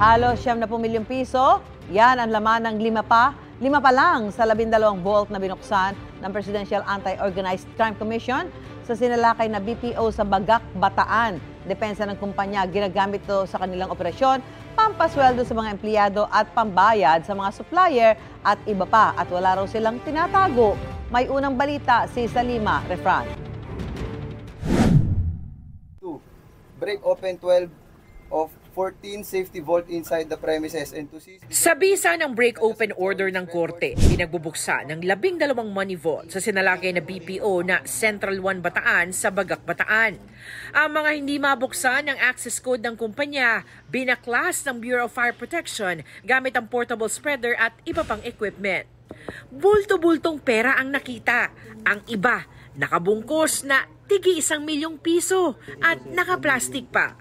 Halos 70 milyong piso, yan ang laman ng lima pa lang sa 12 vault na binuksan ng Presidential Anti-Organized Crime Commission sa sinalakay na BPO sa Bagak, Bataan. Depensa ng kumpanya, ginagamit ito sa kanilang operasyon, pampasweldo sa mga empleyado at pambayad sa mga supplier at iba pa. At wala raw silang tinatago. May unang balita si Salima Refran. Break open 12 of 14 safety vault inside the premises and to seize... Sa bisa ng break open order ng korte, pinagbubuksan ng 12 money vault sa sinalakay na BPO na Central 1 Bataan sa Bagak, Bataan. Ang mga hindi mabuksan ng access code ng kumpanya, binaklas ng Bureau of Fire Protection gamit ang portable spreader at iba pang equipment. Bulto-bultong pera ang nakita. Ang iba, nakabungkos na tigi 1 milyong piso at nakaplastic pa.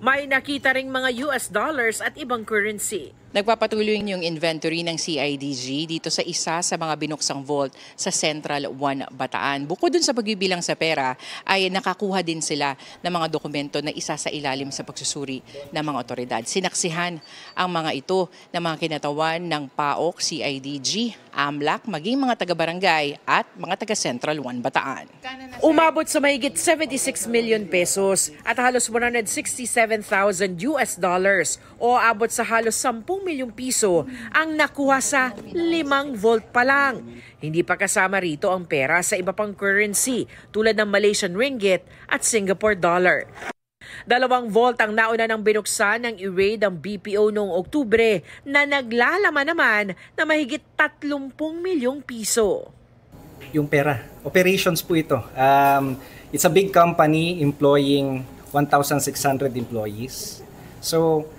May nakita ring mga US dollars at ibang currency. Nagpapatuloy yung inventory ng CIDG dito sa isa sa mga binuksang vault sa Central 1 Bataan. Bukod dun sa pagbibilang sa pera, ay nakakuha din sila ng mga dokumento na isa sa ilalim sa pagsusuri ng mga otoridad. Sinaksihan ang mga ito ng mga kinatawan ng PAOK, CIDG, AMLAC, maging mga taga-barangay at mga taga-Central 1 Bataan. Umabot sa mahigit 76 million pesos at halos 167,000 US dollars o abot sa halos 10 milyong piso ang nakuha sa 5 vault pa lang. Hindi pa kasama rito ang pera sa iba pang currency tulad ng Malaysian ringgit at Singapore dollar. 2 vault ang nauna ng binuksan ng i-raid ng BPO noong Oktubre na naglalaman naman na mahigit 30 milyong piso. Yung pera, operations po ito. It's a big company employing 1,600 employees. So,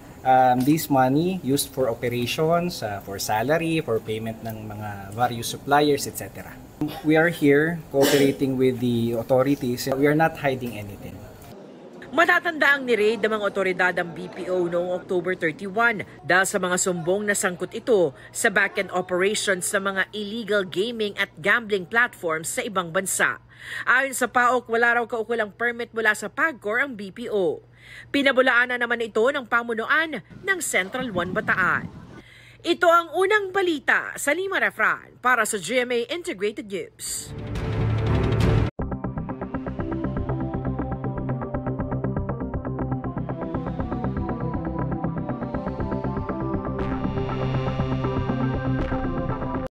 this money used for operations, for salary, for payment ng mga various suppliers, etc. We are here cooperating with the authorities. We are not hiding anything. Matatanda ang ni-raid ng mga otoridad ang BPO noong October 31 dahil sa mga sumbong na sangkot ito sa back-end operations sa mga illegal gaming at gambling platforms sa ibang bansa. Ayon sa PAOK, wala raw kaukulang permit mula sa PAGCOR ang BPO. Pinabulaanan naman ito ng pamunuan ng Central 1 Bataan. Ito ang unang balita sa Salima Refran para sa GMA Integrated News.